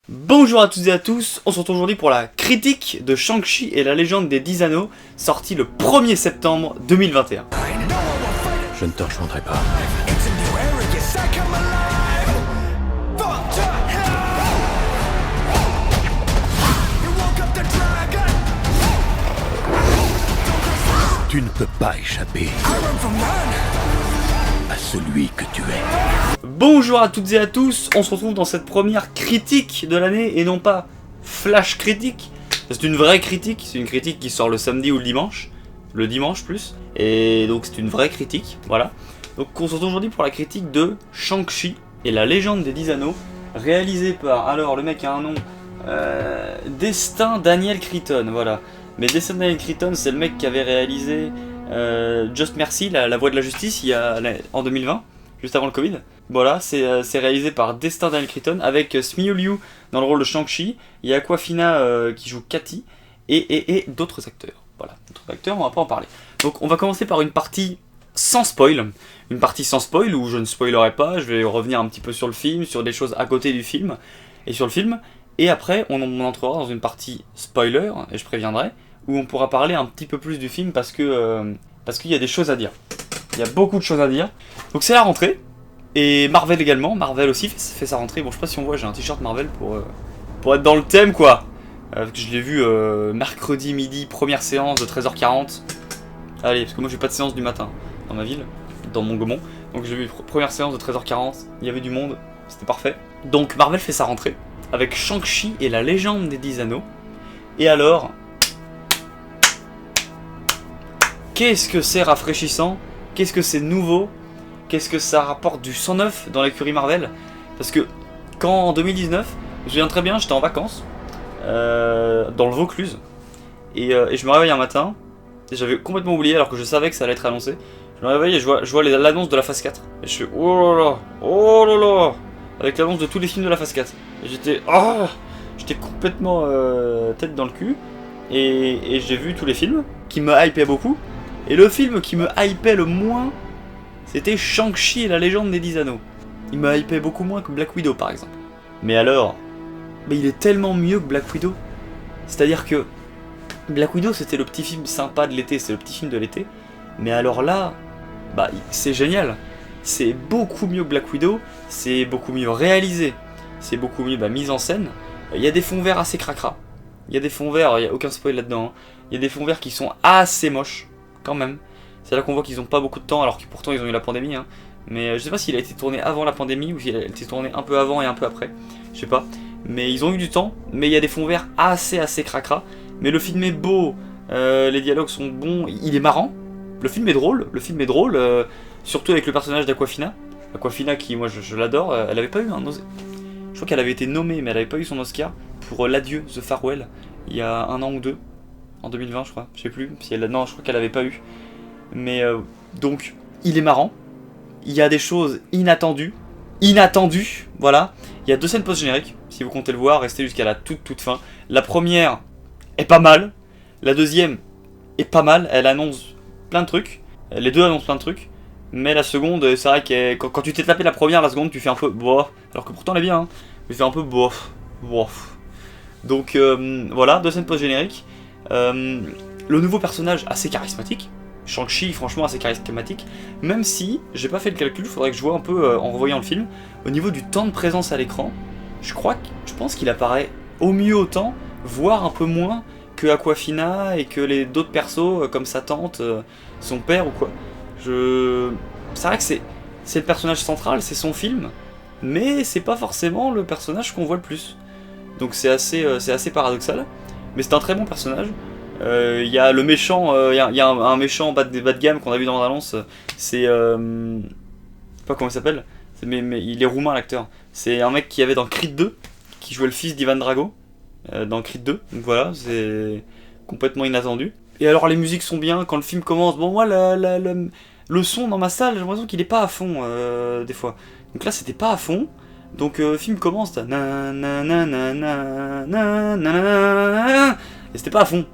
Bonjour à toutes et à tous, on se retrouve aujourd'hui pour la critique de Shang-Chi et la légende des 10 anneaux, sorti le 1er septembre 2021. Je ne te rejoindrai pas. Tu ne peux pas échapper à celui que tu es. Bonjour à toutes et à tous, on se retrouve dans cette première critique de l'année et non pas flash critique. C'est une vraie critique, c'est une critique qui sort le samedi ou le dimanche plus, et donc c'est une vraie critique, voilà. Donc on se retrouve aujourd'hui pour la critique de Shang-Chi et la légende des 10 anneaux, réalisé par, alors le mec a un nom, Destin Daniel Cretton, voilà. Mais Destin Daniel Cretton, c'est le mec qui avait réalisé Just Mercy, la voix de la justice, en 2020, juste avant le Covid. Voilà, c'est réalisé par Destin Daniel Cretton avec Simu Liu dans le rôle de Shang-Chi. Il y a Awkwafina qui joue Cathy et d'autres acteurs. Voilà, d'autres acteurs, on va pas en parler. Donc on va commencer par une partie sans spoil. Une partie sans spoil où je ne spoilerai pas, je vais revenir un petit peu sur le film, sur des choses à côté du film et sur le film. Et après, on entrera dans une partie spoiler, et je préviendrai, où on pourra parler un petit peu plus du film parce qu'il y a des choses à dire. Il y a beaucoup de choses à dire. Donc c'est la rentrée. Et Marvel également, Marvel aussi fait sa rentrée. Bon, je sais pas si on voit, j'ai un t-shirt Marvel pour être dans le thème, quoi. Je l'ai vu mercredi midi, première séance de 13h40. Allez, parce que moi j'ai pas de séance du matin dans ma ville, dans mon Gaumont. Donc j'ai vu première séance de 13h40, il y avait du monde, c'était parfait. Donc Marvel fait sa rentrée avec Shang-Chi et la légende des 10 anneaux. Et alors, qu'est-ce que c'est rafraîchissant, qu'est-ce que c'est nouveau, qu'est-ce que ça rapporte du sang neuf dans l'écurie Marvel. Parce que quand en 2019, je me souviens très bien, j'étais en vacances dans le Vaucluse et je me réveille un matin et j'avais complètement oublié alors que je savais que ça allait être annoncé. Je me réveille et je vois l'annonce de la phase 4 et je fais oh là là, avec l'annonce de tous les films de la phase 4 et j'étais complètement tête dans le cul et j'ai vu tous les films qui me hypaient beaucoup et le film qui me hypait le moins c'était Shang-Chi et la légende des 10 anneaux. Il me hypait beaucoup moins que Black Widow par exemple. Mais alors, il est tellement mieux que Black Widow. C'est-à-dire que Black Widow c'était le petit film sympa de l'été, c'est le petit film de l'été. Mais alors là, c'est génial. C'est beaucoup mieux que Black Widow, c'est beaucoup mieux réalisé, c'est beaucoup mieux mise en scène. Il y a des fonds verts assez cracra. Il y a des fonds verts, il n'y a aucun spoil là-dedans. Il y a des fonds verts qui sont assez moches, quand même. C'est là qu'on voit qu'ils n'ont pas beaucoup de temps, alors que pourtant ils ont eu la pandémie. Hein. Mais je sais pas s'il a été tourné avant la pandémie ou s'il a été tourné un peu avant et un peu après. Je sais pas. Mais ils ont eu du temps, mais il y a des fonds verts assez cracra. Mais le film est beau, les dialogues sont bons, il est marrant. Le film est drôle, surtout avec le personnage d'Awkwafina. Awkwafina qui, moi je l'adore, elle avait pas eu un Oscar. Je crois qu'elle avait été nommée, mais elle avait pas eu son Oscar pour L'Adieu, The Farewell, il y a un an ou deux. En 2020 je crois, je sais plus. Non, je crois qu'elle avait pas eu. Mais donc, il est marrant. Il y a des choses inattendues, voilà. Il y a 2 scènes post-génériques. Si vous comptez le voir, restez jusqu'à la toute fin. La première est pas mal. La deuxième est pas mal. Elle annonce plein de trucs. Les deux annoncent plein de trucs. Mais la seconde, c'est vrai que quand tu t'es tapé la première, la seconde, tu fais un peu bof. Alors que pourtant, elle est bien. Hein. Tu fais un peu bof. Donc, voilà, 2 scènes post-génériques. Le nouveau personnage assez charismatique. Shang-Chi, franchement, assez charismatique. Même si, j'ai pas fait le calcul, faudrait que je vois un peu en revoyant le film. Au niveau du temps de présence à l'écran, je pense qu'il apparaît au mieux autant, voire un peu moins que Awkwafina et que les d'autres persos comme sa tante, son père ou quoi. C'est vrai que c'est le personnage central, c'est son film, mais c'est pas forcément le personnage qu'on voit le plus. Donc c'est assez paradoxal, mais c'est un très bon personnage. Il y a le méchant, il y a un méchant bas de gamme qu'on a vu dans l'annonce, c'est je sais pas comment il s'appelle, mais il est roumain l'acteur. C'est un mec qui avait dans Creed 2, qui jouait le fils d'Ivan Drago dans Creed 2, donc voilà, c'est complètement inattendu. Et alors les musiques sont bien, quand le film commence, bon moi le son dans ma salle, j'ai l'impression qu'il est pas à fond des fois. Donc là c'était pas à fond, donc le film commence, et c'était pas à fond.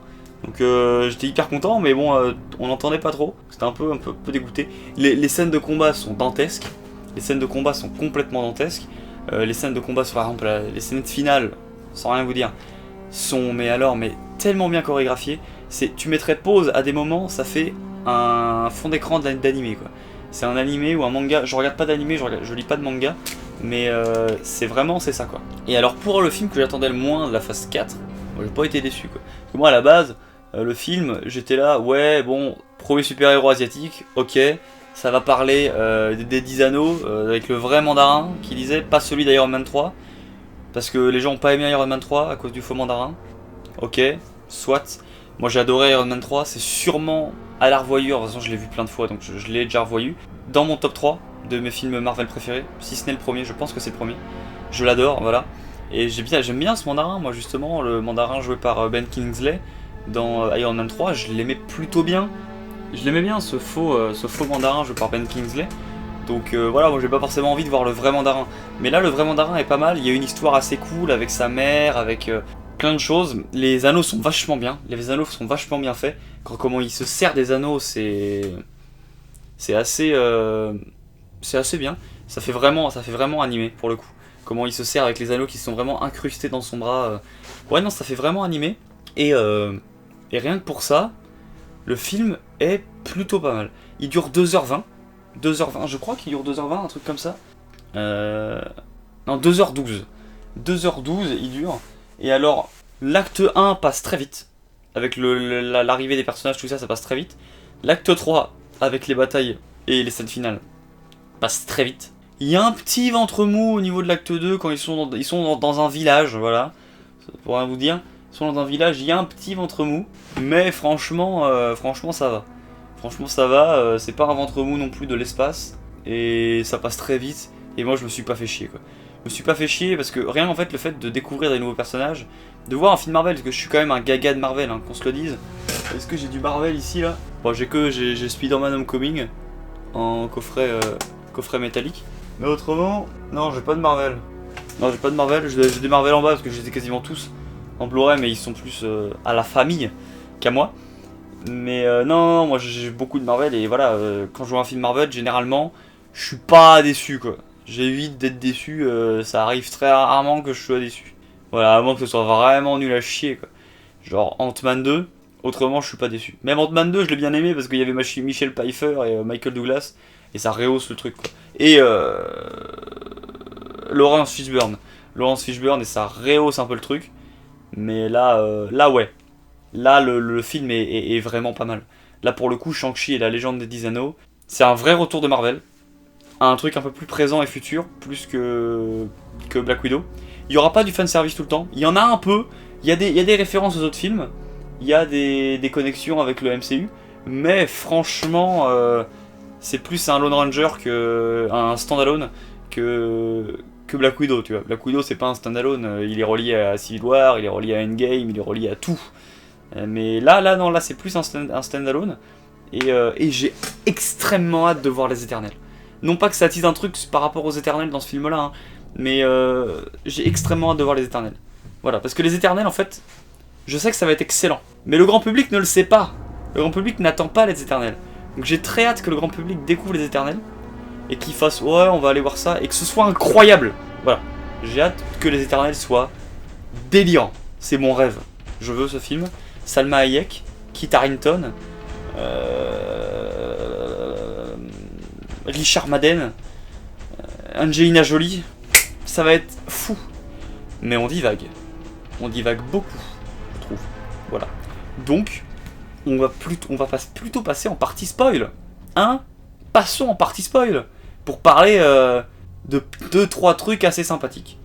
Donc j'étais hyper content, mais bon, on n'entendait pas trop. C'était un peu dégoûté. Les scènes de combat sont dantesques. Les scènes de combat sont complètement dantesques. Les scènes de combat, par exemple, les scènes finales, sans rien vous dire, sont mais tellement bien chorégraphiées. Tu mettrais pause à des moments, ça fait un fond d'écran d'animé quoi. C'est un animé ou un manga. Je regarde pas d'animé, je lis pas de manga, mais c'est ça quoi. Et alors pour le film que j'attendais le moins de la phase 4, moi, j'ai pas été déçu quoi. Parce que moi à la base, le film, j'étais là, ouais bon, premier super-héros asiatique, ok, ça va parler des 10 anneaux avec le vrai mandarin qui disait, pas celui d'Iron Man 3, parce que les gens ont pas aimé Iron Man 3 à cause du faux mandarin. Ok, soit. Moi j'ai adoré Iron Man 3, c'est sûrement à la revoyure, de toute façon je l'ai vu plein de fois donc je l'ai déjà revoyu. Dans mon top 3 de mes films Marvel préférés, si ce n'est le premier, je pense que c'est le premier. Je l'adore, voilà. Et j'aime bien ce mandarin, moi justement, le mandarin joué par Ben Kingsley dans Iron Man 3, je l'aimais plutôt bien. Je l'aimais bien ce faux mandarin joué par Ben Kingsley. Donc voilà, moi j'ai pas forcément envie de voir le vrai mandarin. Mais là le vrai mandarin est pas mal, il y a une histoire assez cool avec sa mère, avec plein de choses. Les anneaux sont vachement bien, faits. Comment il se sert des anneaux, c'est assez bien. Ça fait vraiment animé pour le coup. Comment il se sert avec les anneaux qui sont vraiment incrustés dans son bras. Ouais non, ça fait vraiment animé. Et rien que pour ça, le film est plutôt pas mal. Il dure 2h20. 2h20, je crois qu'il dure 2h20, un truc comme ça. Non, 2h12. 2h12 il dure. Et alors, l'acte 1 passe très vite. Avec l'arrivée des personnages, tout ça, ça passe très vite. L'acte 3, avec les batailles et les scènes finales, passe très vite. Il y a un petit ventre mou au niveau de l'acte 2 quand ils sont dans un village, voilà. Pour rien vous dire. Ils sont dans un village, il y a un petit ventre mou. Mais franchement, ça va. Franchement ça va, c'est pas un ventre mou non plus de l'espace. Et ça passe très vite. Et moi je me suis pas fait chier quoi. Je me suis pas fait chier parce que rien en fait le fait de découvrir des nouveaux personnages, de voir un film Marvel, parce que je suis quand même un gaga de Marvel, hein, qu'on se le dise. Est-ce que j'ai du Marvel ici là? Bon j'ai Spider-Man Homecoming en coffret métallique. Mais autrement, non j'ai pas de Marvel. Non j'ai pas de Marvel, j'ai des Marvel en bas parce que j'ai quasiment tous en Blu-ray mais ils sont plus à la famille qu'à moi. Mais non, moi j'ai beaucoup de Marvel et voilà, quand je vois un film Marvel, généralement, je suis pas déçu quoi. J'évite d'être déçu, ça arrive très rarement que je sois déçu. Voilà, à moins que ce soit vraiment nul à chier quoi. Genre Ant-Man 2, autrement je suis pas déçu. Même Ant-Man 2, je l'ai bien aimé parce qu'il y avait Michel Pfeiffer et Michael Douglas et ça rehausse le truc quoi. Et Laurence Fishburne et ça rehausse un peu le truc. Mais là ouais. Là, le film est vraiment pas mal. Là, pour le coup, Shang-Chi et la légende des 10 anneaux, c'est un vrai retour de Marvel. Un truc un peu plus présent et futur, plus que Black Widow. Il n'y aura pas du fanservice tout le temps. Il y en a un peu. Il y a des références aux autres films. Il y a des connexions avec le MCU. Mais franchement, c'est plus un Lone Ranger qu'un standalone que Black Widow, tu vois. Black Widow, c'est pas un standalone. Il est relié à Civil War, il est relié à Endgame, il est relié à tout. Mais là non, là c'est plus un standalone. Et j'ai extrêmement hâte de voir les Éternels. Non pas que ça attise un truc par rapport aux Éternels dans ce film-là, hein, mais j'ai extrêmement hâte de voir les Éternels. Voilà, parce que les Éternels, en fait, je sais que ça va être excellent. Mais le grand public ne le sait pas. Le grand public n'attend pas les Éternels. Donc j'ai très hâte que le grand public découvre les Éternels. Et qu'il fasse, ouais, on va aller voir ça. Et que ce soit incroyable. Voilà. J'ai hâte que les Éternels soient délirants. C'est mon rêve. Je veux ce film. Salma Hayek, Kit Harington, Richard Madden, Angelina Jolie, ça va être fou. Mais on divague beaucoup, je trouve. Voilà. Donc, on va plutôt passer en partie spoil. Hein? Passons en partie spoil pour parler de 2-3 trucs assez sympathiques.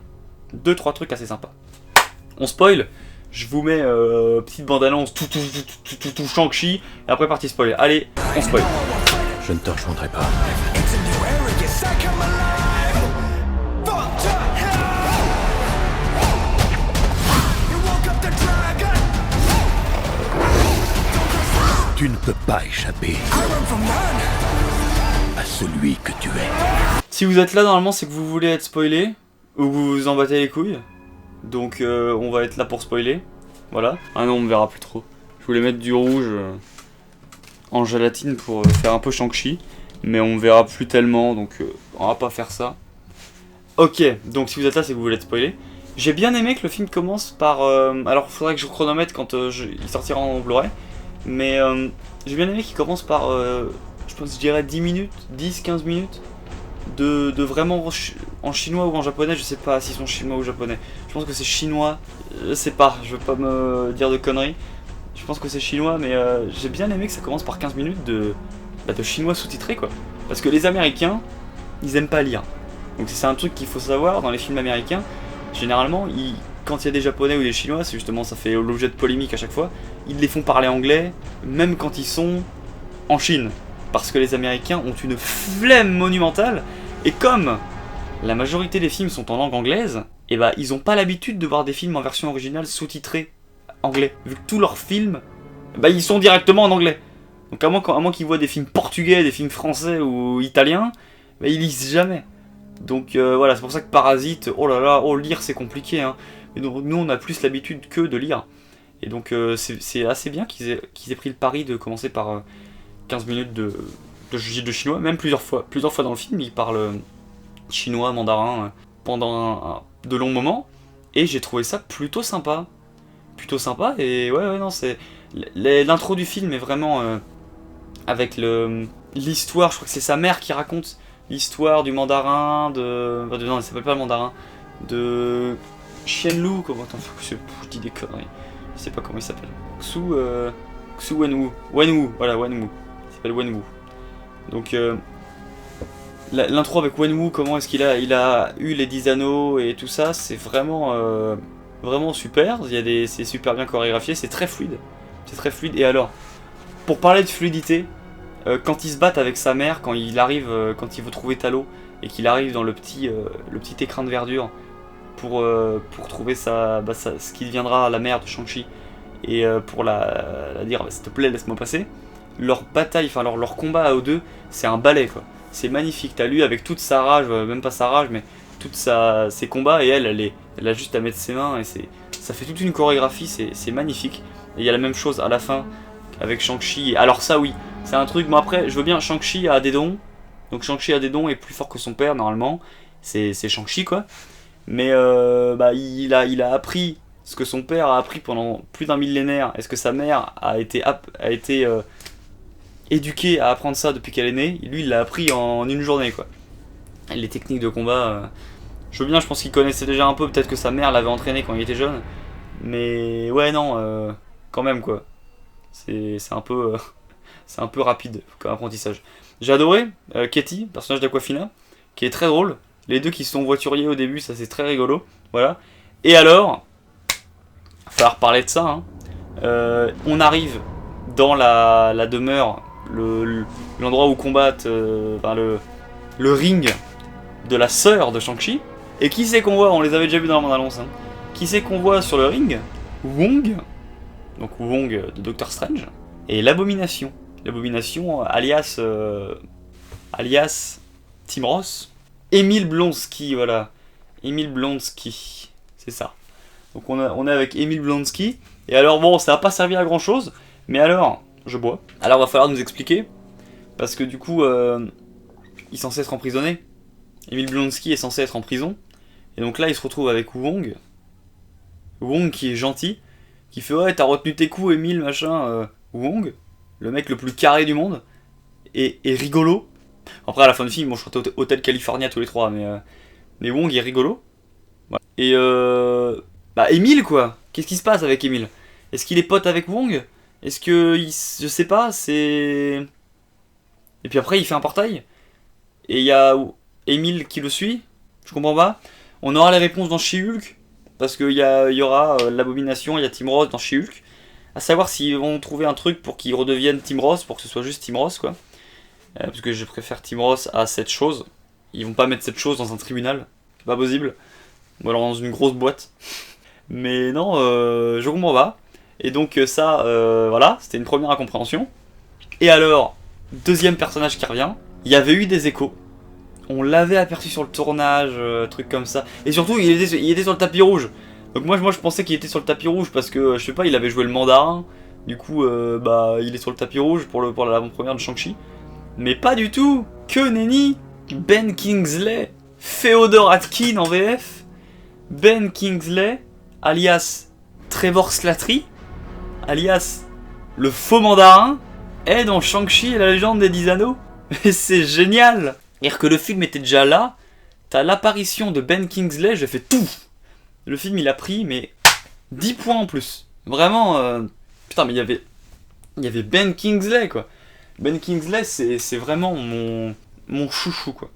2-3 trucs assez sympas. On spoil. Je vous mets petite bande-annonce, tout Shang-Chi, et après partie spoiler. Allez, on spoil. Je ne te rejoindrai pas. Tu ne peux pas échapper à celui que tu es. Si vous êtes là, normalement, c'est que vous voulez être spoilé, ou que vous vous en battez les couilles. Donc on va être là pour spoiler. Voilà. Ah non, on me verra plus trop. Je voulais mettre du rouge en gélatine pour faire un peu Shang-Chi. Mais on me verra plus tellement, donc on va pas faire ça. Ok, donc si vous êtes là, c'est que vous voulez être spoilé. J'ai bien aimé que le film commence par... alors, il faudrait que je chronomètre quand il sortira en Blu-ray. Mais j'ai bien aimé qu'il commence par, je pense, je dirais 10 minutes, 10-15 minutes de vraiment en chinois ou en japonais, je sais pas s'ils sont chinois ou japonais. Je pense que c'est chinois, je sais pas, je veux pas me dire de conneries. Je pense que c'est chinois, mais j'ai bien aimé que ça commence par 15 minutes de chinois sous-titré quoi. Parce que les Américains, ils aiment pas lire. Donc c'est un truc qu'il faut savoir dans les films américains. Généralement, quand il y a des japonais ou des chinois, c'est justement ça fait l'objet de polémiques à chaque fois, ils les font parler anglais, même quand ils sont en Chine. Parce que les Américains ont une flemme monumentale, et comme la majorité des films sont en langue anglaise, et bah ils ont pas l'habitude de voir des films en version originale sous-titrée anglais. Vu que tous leurs films, bah ils sont directement en anglais. Donc à moins qu'ils voient des films portugais, des films français ou italiens, bah ils lisent jamais. Donc voilà, c'est pour ça que Parasite, oh là là, lire c'est compliqué. Hein. Et donc, nous on a plus l'habitude que de lire. Et donc c'est assez bien qu'ils aient pris le pari de commencer par 15 minutes de chinois, même plusieurs fois dans le film, ils parlent chinois, mandarin pendant de longs moments. Et j'ai trouvé ça plutôt sympa. Plutôt sympa, et ouais non, c'est... L'intro du film est vraiment avec l'histoire, je crois que c'est sa mère qui raconte l'histoire du mandarin, non, il s'appelle pas le mandarin, de Xianlu, comment attends, je dis des conneries, je sais pas comment il s'appelle. Xu Wenwu, voilà Wenwu, il s'appelle Wenwu. Donc l'intro avec Wenwu, comment est-ce qu'il a eu les 10 anneaux et tout ça, c'est vraiment vraiment super, c'est super bien chorégraphié, c'est très fluide. Et alors, pour parler de fluidité, quand il se bat avec sa mère, quand il veut trouver Talo, et qu'il arrive dans le petit écrin de verdure pour trouver ce qui deviendra la mère de Shang-Chi, et pour la dire s'il te plaît laisse-moi passer, leur bataille, enfin leur combat à eux deux, c'est un ballet quoi. C'est magnifique, t'as lui avec toute sa rage, même pas sa rage, mais ses combats, et elle a juste à mettre ses mains, et ça fait toute une chorégraphie, c'est magnifique. Et il y a la même chose à la fin avec Shang-Chi. Alors ça oui, c'est un truc, bon après je veux bien, Shang-Chi a des dons, donc Shang-Chi a des dons, est plus fort que son père normalement, c'est Shang-Chi quoi. Mais il a appris ce que son père a appris pendant plus d'un millénaire, et ce que sa mère a été éduquée à apprendre ça depuis qu'elle est née, lui il l'a appris en une journée quoi. Et les techniques de combat, je veux bien, je pense qu'il connaissait déjà un peu, peut-être que sa mère l'avait entraîné quand il était jeune, mais ouais non, quand même quoi. C'est un peu rapide comme apprentissage. J'ai adoré Katie, personnage d'Aquafina, qui est très drôle. Les deux qui se sont voituriers au début, ça c'est très rigolo. Voilà. Et alors, il va falloir parler de ça. Hein. On arrive dans la demeure, l'endroit où combattent, le ring de la sœur de Shang-Chi. Et qui c'est qu'on voit? On les avait déjà vus dans la bande-annonce. Hein. Qui c'est qu'on voit sur le ring? Wong. Donc Wong de Doctor Strange. Et l'Abomination. L'Abomination alias Tim Ross. Emile Blonsky, voilà. Emile Blonsky. C'est ça. Donc on est avec Emile Blonsky. Et alors bon, ça n'a pas servi à grand chose. Mais alors, je bois. Alors va falloir nous expliquer. Parce que du coup, il est censé être emprisonné. Emile Blonsky est censé être en prison. Et donc là, il se retrouve avec Wong. Wong qui est gentil. Qui fait ouais, t'as retenu tes coups, Emile, machin. Wong, le mec le plus carré du monde. Et rigolo. Après, à la fin du film, bon, je crois que Hôtel California tous les trois. Mais Wong est rigolo. Ouais. Et Emile, quoi. Qu'est-ce qui se passe avec Emile? Est-ce qu'il est pote avec Wong? Est-ce que. Je sais pas, c'est. Et puis après, il fait un portail. Et il y a Emile qui le suit. Je comprends pas. On aura les réponses dans She-Hulk. Parce qu'il y aura l'Abomination, il y a Tim Ross dans She-Hulk. À savoir s'ils vont trouver un truc pour qu'il redevienne Tim Ross, pour que ce soit juste Tim Ross, quoi. Parce que je préfère Tim Ross à cette chose. Ils vont pas mettre cette chose dans un tribunal. C'est pas possible. Ou alors dans une grosse boîte. Mais non, je comprends pas. Et donc ça, voilà, c'était une première incompréhension. Et alors, deuxième personnage qui revient. Il y avait eu des échos. On l'avait aperçu sur le tournage, truc comme ça. Et surtout, il était sur le tapis rouge. Donc moi je pensais qu'il était sur le tapis rouge parce que, je sais pas, il avait joué le mandarin. Du coup, il est sur le tapis rouge pour l'avant-première de Shang-Chi. Mais pas du tout. Que nenni. Ben Kingsley. Féodor Atkin en VF, Ben Kingsley, alias Trevor Slattery, alias le faux mandarin, est dans Shang-Chi et la légende des 10 anneaux. Et c'est génial! C'est-à-dire que le film était déjà là, t'as l'apparition de Ben Kingsley, j'ai fait tout! Le film il a pris, mais 10 points en plus. Vraiment, putain, mais il y avait Ben Kingsley quoi. Ben Kingsley, c'est vraiment mon chouchou quoi.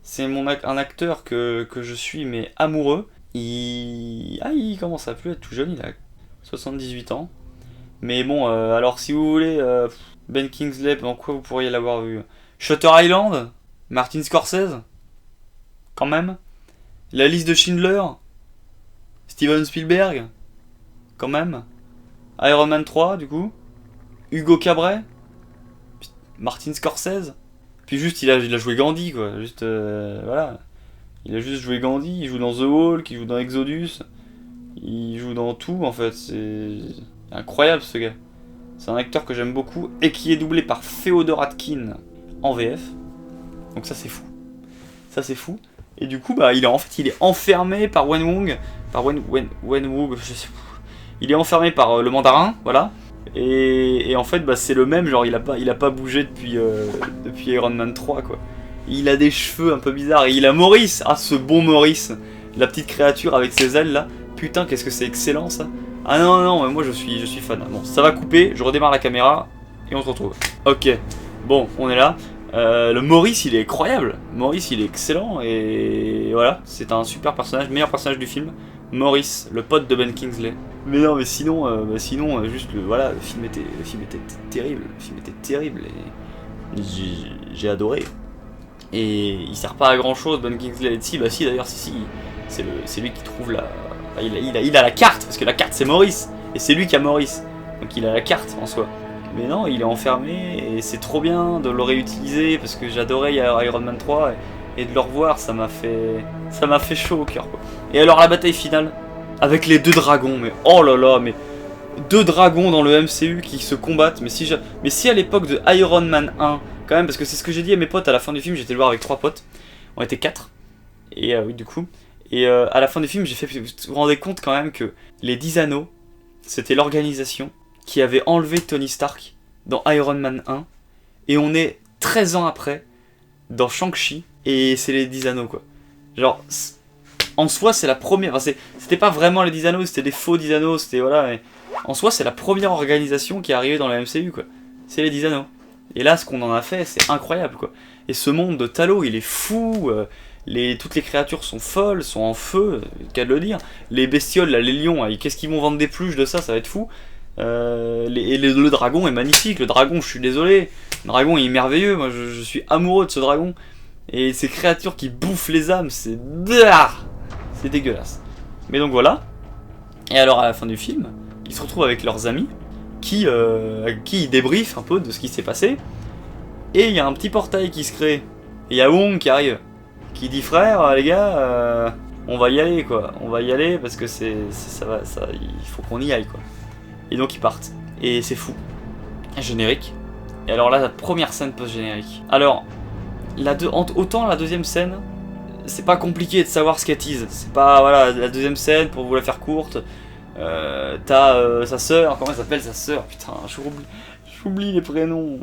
C'est un acteur que je suis mais amoureux. Il commence à plus être tout jeune, il a 78 ans. Mais bon, alors si vous voulez, Ben Kingsley, dans quoi vous pourriez l'avoir vu? Shutter Island, Martin Scorsese, quand même. La liste de Schindler, Steven Spielberg, quand même. Iron Man 3, du coup. Hugo Cabret, Martin Scorsese. Puis juste, il a joué Gandhi, quoi. Juste, voilà. Il a juste joué Gandhi, il joue dans The Hulk, il joue dans Exodus. Il joue dans tout, en fait. C'est incroyable, ce gars. C'est un acteur que j'aime beaucoup et qui est doublé par Féodor Atkin en VF. Donc ça, c'est fou. Ça, c'est fou. Et du coup, bah, il est enfermé par Wen Wong. Par Wen Wong, je sais pas. Il est enfermé par le mandarin, voilà. Et en fait, bah, c'est le même, genre il a pas bougé depuis Iron Man 3, quoi. Il a des cheveux un peu bizarres, et il a Maurice, ce bon Maurice, la petite créature avec ses ailes là. Putain, qu'est-ce que c'est excellent ça. Ah non, mais moi je suis fan. Bon, ça va couper, je redémarre la caméra, et on se retrouve. Ok, bon, on est là. Le Maurice, il est incroyable. Maurice, il est excellent, et voilà, c'est un super personnage, meilleur personnage du film. Maurice, le pote de Ben Kingsley. Mais non, mais sinon, juste le film était terrible. Le film était terrible et j'ai adoré. Et il sert pas à grand chose, Ben Kingsley. Si d'ailleurs, c'est lui qui trouve la. Il a la carte parce que la carte c'est Maurice et c'est lui qui a Maurice. Donc il a la carte en soi. Mais non, il est enfermé et c'est trop bien de le réutiliser parce que j'adorais Iron Man 3 et de le revoir, ça m'a fait chaud au cœur quoi. Et alors la bataille finale avec les deux dragons, mais oh là là, mais deux dragons dans le MCU qui se combattent, mais si à l'époque de Iron Man 1 quand même, parce que c'est ce que j'ai dit à mes potes à la fin du film, j'étais le voir avec 3 potes, on était 4 et oui du coup, et à la fin du film vous vous rendez compte quand même que les 10 anneaux c'était l'organisation qui avait enlevé Tony Stark dans Iron Man 1 et on est 13 ans après dans Shang-Chi et c'est les 10 anneaux quoi. Genre en soi c'est la première, enfin c'était pas vraiment les 10 anneaux, c'était des faux 10 anneaux, c'était voilà, mais en soi c'est la première organisation qui est arrivée dans la MCU quoi. C'est les 10 anneaux. Et là ce qu'on en a fait c'est incroyable quoi. Et ce monde de Talos il est fou, toutes les créatures sont folles, sont en feu, qu'à de le dire. Les bestioles là, les lions, qu'est-ce qu'ils vont vendre des pluches de ça va être fou. Le dragon est magnifique, le dragon je suis désolé, le dragon est merveilleux, moi je suis amoureux de ce dragon. Et ces créatures qui bouffent les âmes, c'est dégueulasse. Mais donc voilà. Et alors à la fin du film, ils se retrouvent avec leurs amis qui ils débriefent un peu de ce qui s'est passé. Et il y a un petit portail qui se crée. Et il y a Wong qui arrive, qui dit frère, les gars, on va y aller quoi. On va y aller parce que il faut qu'on y aille quoi. Et donc ils partent. Et c'est fou. Générique. Et alors là, la première scène post-générique. Alors, autant la deuxième scène, c'est pas compliqué de savoir ce qu'elle tease. C'est pas, voilà, la deuxième scène, pour vous la faire courte, t'as sa sœur, comment elle s'appelle sa sœur? Putain, j'oublie les prénoms.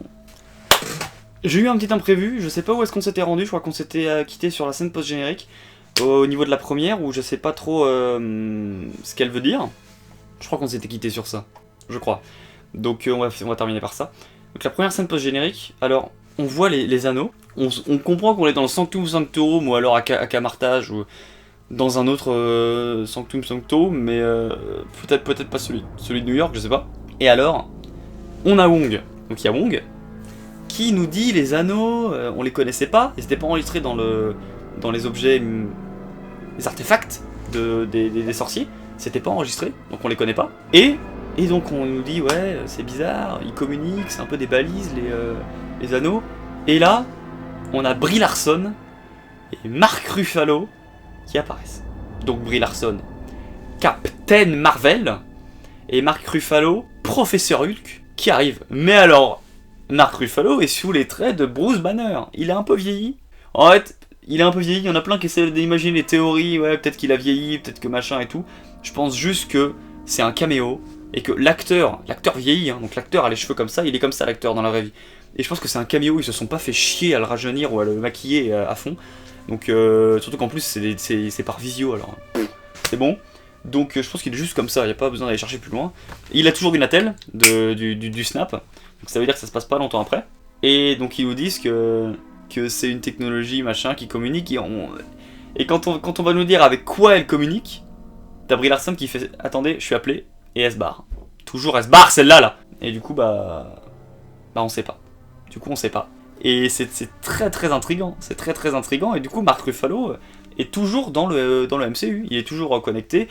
J'ai eu un petit imprévu, je sais pas où est-ce qu'on s'était rendu, je crois qu'on s'était quitté sur la scène post-générique, au niveau de la première, où je sais pas trop ce qu'elle veut dire. Je crois qu'on s'était quitté sur ça, je crois. Donc on va terminer par ça. Donc la première scène post-générique, alors on voit les anneaux, on comprend qu'on est dans le Sanctum Sanctorum ou alors à Camartage ou dans un autre Sanctum Sanctorum, mais peut-être pas celui de New York, je sais pas. Et alors, on a Wong, donc il y a Wong, qui nous dit les anneaux, on les connaissait pas, ils étaient pas enregistrés dans les objets, les artefacts des sorciers, c'était pas enregistré, donc on les connaît pas. Et donc on nous dit ouais c'est bizarre, ils communiquent, c'est un peu des balises les anneaux. Et là on a Brie Larson et Mark Ruffalo qui apparaissent. Donc Brie Larson, Captain Marvel, et Mark Ruffalo, Professeur Hulk, qui arrive. Mais alors Mark Ruffalo est sous les traits de Bruce Banner, il est un peu vieilli. En fait il est un peu vieilli, il y en a plein qui essaient d'imaginer les théories, ouais, peut-être qu'il a vieilli, peut-être que machin et tout. Je pense juste que c'est un caméo, et que l'acteur vieillit, hein, donc l'acteur a les cheveux comme ça, il est comme ça l'acteur dans la vraie vie. Et je pense que c'est un caméo, ils se sont pas fait chier à le rajeunir ou à le maquiller à fond. Donc surtout qu'en plus c'est par visio, alors c'est bon. Donc je pense qu'il est juste comme ça, il n'y a pas besoin d'aller chercher plus loin. Il a toujours une attelle du Snap, donc ça veut dire que ça se passe pas longtemps après. Et donc ils nous disent que c'est une technologie machin qui communique, et quand on va nous dire avec quoi elle communique, t'as Brie Larson qui fait « Attendez, je suis appelé », et elle se barre. Toujours elle se barre celle-là là. Et du coup bah on sait pas. Du coup on sait pas. Et c'est très très intriguant, c'est très très intriguant, et du coup Mark Ruffalo est toujours dans le MCU, il est toujours connecté.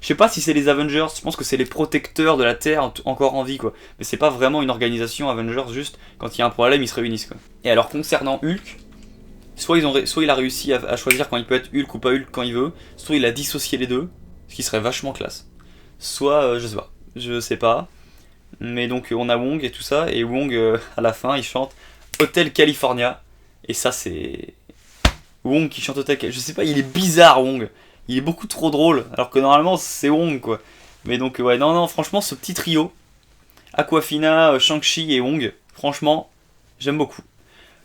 Je sais pas si c'est les Avengers, je pense que c'est les protecteurs de la Terre encore en vie quoi. Mais c'est pas vraiment une organisation Avengers, juste quand il y a un problème ils se réunissent quoi. Et alors concernant Hulk, soit il a réussi à choisir quand il peut être Hulk ou pas Hulk quand il veut, soit il a dissocié les deux, ce qui serait vachement classe. Soit je sais pas. Mais donc on a Wong et tout ça, et Wong à la fin il chante Hotel California, et ça c'est Wong qui chante Hotel California. Je sais pas, il est bizarre Wong, il est beaucoup trop drôle, alors que normalement c'est Wong quoi. Mais donc ouais, non, franchement ce petit trio, Aquafina, Shang-Chi et Wong, franchement j'aime beaucoup.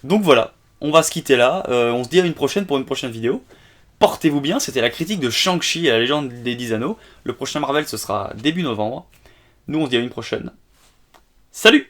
Donc voilà, on va se quitter là, on se dit à une prochaine pour une prochaine vidéo. Portez-vous bien, c'était la critique de Shang-Chi et la légende des 10 anneaux. Le prochain Marvel ce sera début novembre. Nous on se dit à une prochaine. Salut!